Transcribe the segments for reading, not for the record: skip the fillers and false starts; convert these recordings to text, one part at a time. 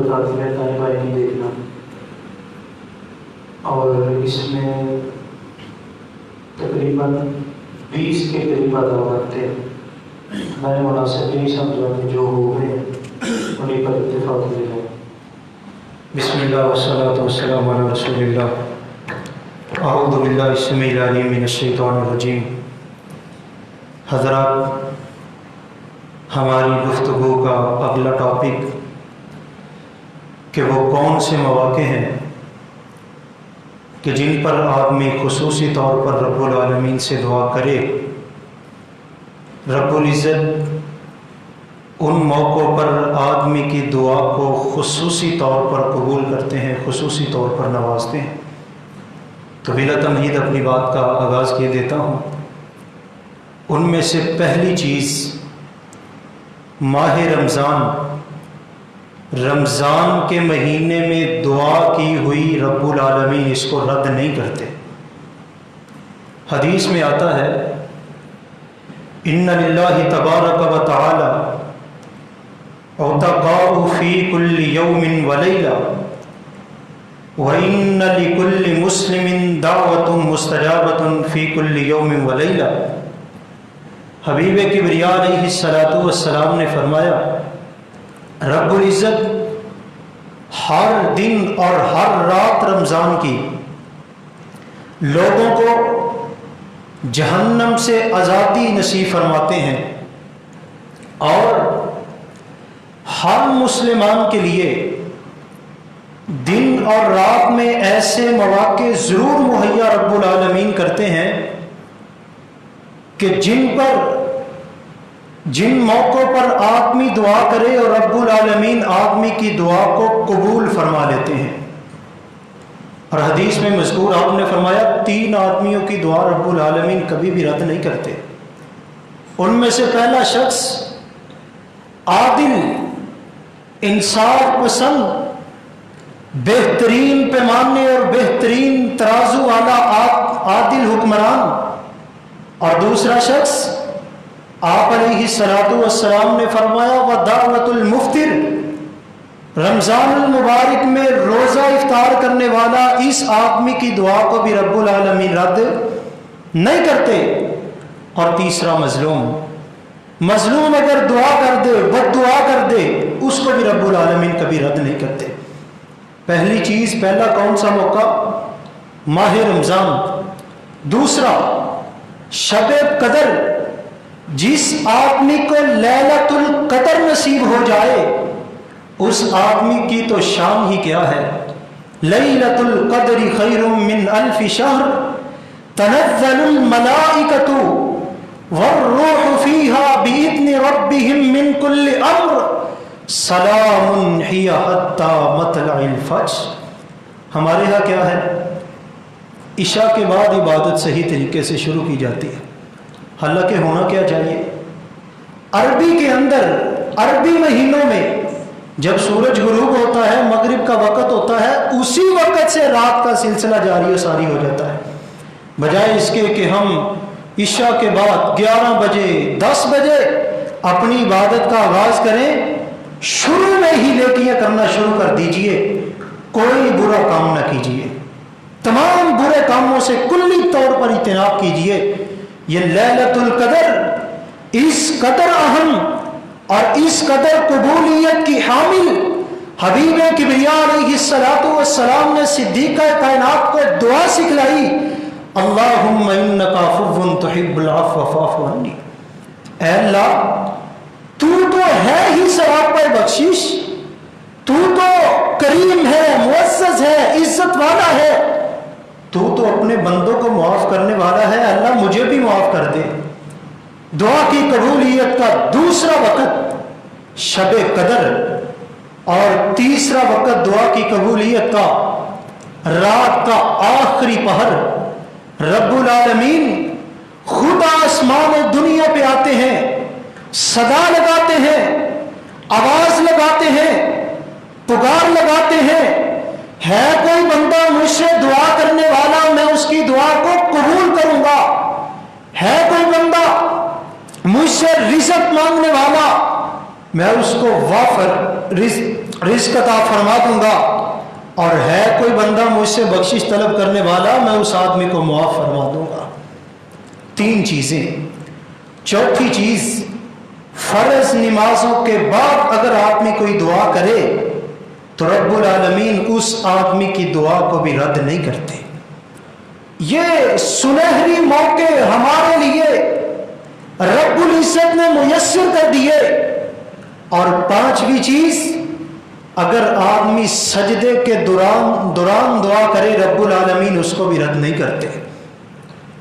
فاضلہ دائیں بائیں نہیں دیکھنا، اور اس میں تقریباً 20 کے قریب ادا کرتے ہیں۔ میں مناسب یہی سمجھا کہ جو ہو گئے انہیں پر اتفاق لے جائے۔ بسم اللہ والصلاۃ والسلام علی رسول اللہ۔ اعوذ باللہ السمیع العلیم من الشیطان الرجیم۔ حضرات، ہماری گفتگو کا اگلا ٹاپک کہ وہ کون سے مواقع ہیں کہ جن پر آدمی خصوصی طور پر رب العالمین سے دعا کرے۔ رب العزت ان موقعوں پر آدمی کی دعا کو خصوصی طور پر قبول کرتے ہیں، خصوصی طور پر نوازتے ہیں۔ تو بلا تمہید اپنی بات کا آغاز کیے دیتا ہوں۔ ان میں سے پہلی چیز ماہ رمضان کے مہینے میں دعا کی ہوئی رب العالمین اس کو رد نہیں کرتے۔ حدیث میں آتا ہے ان للہ تبارک و تعالی عتقاء فی کل یوم ولیلہ وَإِنَّ لِكُلِّ مُسْلِمٍ دَعْوَةٌ مُسْتَجَابَةٌ فِي كُلِّ يَوْمٍ وَلَيْلَةٍ۔ حبیب کبریاء علیہ الصلاۃ والسلام نے فرمایا، رب العزت ہر دن اور ہر رات رمضان کی لوگوں کو جہنم سے آزادی نصیب فرماتے ہیں، اور ہر مسلمان کے لیے دن اور رات میں ایسے مواقع ضرور مہیا رب العالمین کرتے ہیں کہ جن موقعوں پر آدمی دعا کرے اور رب العالمین آدمی کی دعا کو قبول فرما لیتے ہیں۔ اور حدیث میں مذکور آپ نے فرمایا 3 آدمیوں کی دعا رب العالمین کبھی بھی رد نہیں کرتے۔ ان میں سے پہلا شخص عادل، انصاف پسند، بہترین پیمانے اور بہترین ترازو والا عادل حکمران، اور دوسرا شخص آپ علیہ الصلاۃ والسلام نے فرمایا وَدَعْوَةُ الْمُفْطِرِ، رمضان المبارک میں روزہ افطار کرنے والا اس آدمی کی دعا کو بھی رب العالمین رد نہیں کرتے۔ اور تیسرا مظلوم اگر دعا کر دے، بد دعا کر دے، اس کو بھی رب العالمین کبھی رد نہیں کرتے۔ پہلی چیز، پہلا کون سا موقع؟ ماہ رمضان۔ دوسرا شب قدر، جس آدمی کو لیلۃ القدر نصیب ہو جائے اس آدمی کی تو شان ہی کیا ہے۔ لیلۃ القدر خیر من الف شہر تنزل الملائکۃ والروح فیہا بإذن ربہم من کل امر سلام ہی حتی مطلع الفجر۔ ہمارے ہاں کیا ہے؟ عشاء کے بعد عبادت صحیح طریقے سے شروع کی جاتی ہے، حالانکہ ہونا کیا چاہیے؟ عربی کے اندر، عربی مہینوں میں جب سورج غروب ہوتا ہے، مغرب کا وقت ہوتا ہے، اسی وقت سے رات کا سلسلہ جاری و ساری ہو جاتا ہے، بجائے اس کے کہ ہم عشاء کے بعد 11 بجے 10 بجے اپنی عبادت کا آغاز کریں۔ شروع میں ہی نیکیاں کرنا شروع کر دیجئے، کوئی برا کام نہ کیجئے، تمام برے کاموں سے کلی طور پر اجتناب کیجئے۔ یہ لیلۃ القدر اس قدر اہم اور اس قدر قبولیت کی حامل حبیب کبریاء علیہ الصلاۃ والسلام نے صدیقہ کائنات کو دعا سکھلائی، اللہم انک عفو تحب العفو فاعف عنی۔ اے اللہ، تو ہے ہی سراپا بخشش، تو کریم ہے، معزز ہے، عزت والا ہے، تو اپنے بندوں کو معاف کرنے والا ہے، اللہ مجھے بھی معاف کر دے۔ دعا کی قبولیت کا دوسرا وقت شب قدر، اور تیسرا وقت دعا کی قبولیت کا رات کا آخری پہر۔ رب العالمین خود آسمان و دنیا پہ آتے ہیں، صدا لگاتے ہیں، آواز لگاتے ہیں، پکار لگاتے ہیں، ہے کوئی بندہ مجھ سے دعا کرنے والا، میں اس کی دعا کو قبول کروں گا۔ ہے کوئی بندہ مجھ سے رزق مانگنے والا، میں اس کو وافر رزق عطا فرما دوں گا، اور ہے کوئی بندہ مجھ سے بخشش طلب کرنے والا، میں اس آدمی کو معاف فرما دوں گا۔ 3 چیزیں۔ چوتھی چیز، فرض نمازوں کے بعد اگر آدمی کوئی دعا کرے تو رب العالمین اس آدمی کی دعا کو بھی رد نہیں کرتے۔ یہ سنہری موقع ہمارے لیے رب العزت نے میسر کر دیے۔ اور 5ویں چیز، اگر آدمی سجدے کے دوران دعا کرے رب العالمین اس کو بھی رد نہیں کرتے۔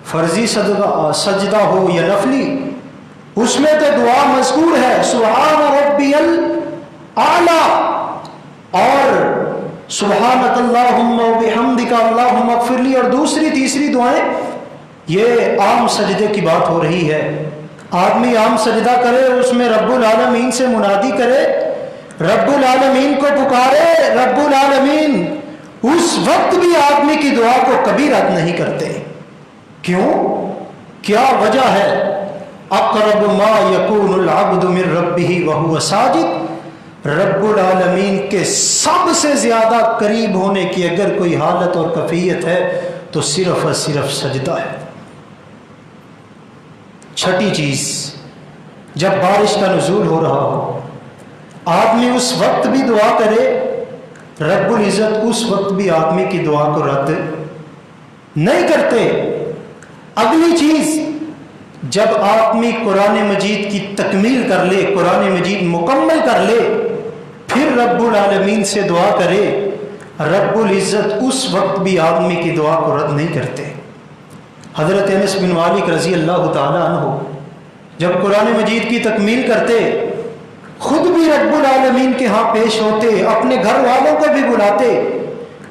فرضی سجدہ ہو یا نفلی، اس میں تو دعا مذکور ہے، سبحان ربی الاعلی اور سبحانک اللہم و بحمدک اللہم اغفر لی، اور دوسری تیسری دعائیں، یہ عام سجدے کی بات ہو رہی ہے۔ آدمی عام سجدہ کرے، اس میں رب العالمین سے منادی کرے، رب العالمین کو پکارے، رب العالمین اس وقت بھی آدمی کی دعا کو کبھی رد نہیں کرتے۔ کیوں؟ کیا وجہ ہے؟ اقرب ما یکون العبد من ربہ وہو ساجد، رب العالمین کے سب سے زیادہ قریب ہونے کی اگر کوئی حالت اور کیفیت ہے تو صرف اور صرف سجدہ ہے۔ 6ٹھی چیز، جب بارش کا نزول ہو رہا ہو، آدمی اس وقت بھی دعا کرے، رب العزت اس وقت بھی آدمی کی دعا کو رد نہیں کرتے۔ اگلی چیز، جب آدمی قرآن مجید کی تکمیل کر لے، قرآن مجید مکمل کر لے، پھر رب العالمین سے دعا کرے، رب العزت اس وقت بھی آدمی کی دعا کو رد نہیں کرتے۔ حضرت انس بن مالک رضی اللہ تعالیٰ عنہ جب قرآن مجید کی تکمیل کرتے، خود بھی رب العالمین کے ہاں پیش ہوتے، اپنے گھر والوں کو بھی بلاتے،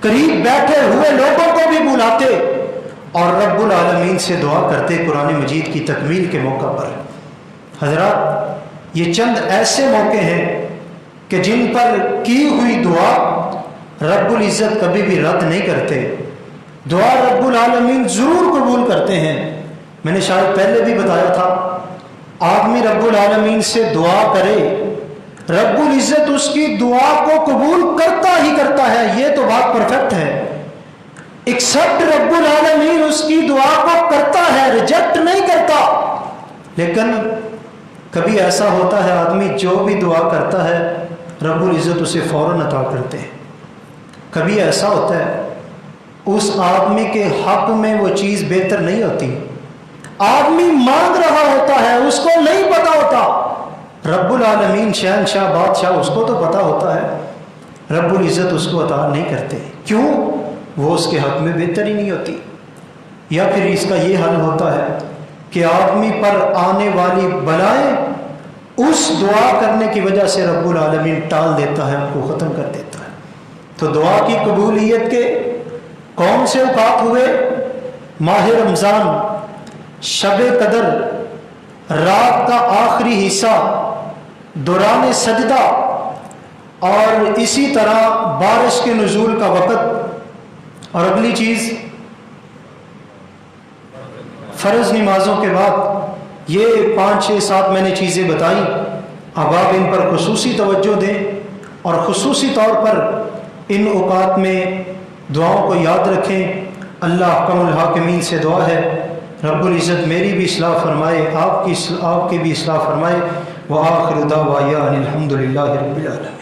قریب بیٹھے ہوئے لوگوں کو بھی بلاتے، اور رب العالمین سے دعا کرتے قرآن مجید کی تکمیل کے موقع پر۔ حضرات، یہ چند ایسے موقع ہیں کہ جن پر کی ہوئی دعا رب العزت کبھی بھی رد نہیں کرتے۔ دعا رب العالمین ضرور قبول کرتے ہیں۔ میں نے شاید پہلے بھی بتایا تھا، آدمی رب العالمین سے دعا کرے، رب العزت اس کی دعا کو قبول کرتا ہی کرتا ہے، یہ تو بات پرفیکٹ ہے۔ ایکسپٹ رب العالمین اس کی دعا کو کرتا ہے، ریجیکٹ نہیں کرتا۔ لیکن کبھی ایسا ہوتا ہے آدمی جو بھی دعا کرتا ہے رب العزت اسے فوراً عطا کرتے ہیں۔ کبھی ایسا ہوتا ہے اس آدمی کے حق میں وہ چیز بہتر نہیں ہوتی، آدمی مانگ رہا ہوتا ہے، اس کو نہیں پتا ہوتا، رب العالمین شہنشاہ بادشاہ اس کو تو پتا ہوتا ہے، رب العزت اس کو عطا نہیں کرتے۔ کیوں؟ وہ اس کے حق میں بہتر ہی نہیں ہوتی۔ یا پھر اس کا یہ حل ہوتا ہے کہ آدمی پر آنے والی بلائیں اس دعا کرنے کی وجہ سے رب العالمین ٹال دیتا ہے، ان کو ختم کر دیتا ہے۔ تو دعا کی قبولیت کے کون سے اوقات ہوئے؟ ماہ رمضان، شب قدر، رات کا آخری حصہ، دوران سجدہ، اور اسی طرح بارش کے نزول کا وقت۔ اور اگلی چیز، فرض نمازوں کے بعد یہ 5 6 7 میں نے چیزیں بتائیں، اب آپ ان پر خصوصی توجہ دیں اور خصوصی طور پر ان اوقات میں دعاؤں کو یاد رکھیں۔ اللہ احکم الحاکمین سے دعا ہے رب العزت میری بھی اصلاح فرمائے، آپ کی بھی اصلاح فرمائے۔ وآخر دعوانا الحمد للہ رب العالمین۔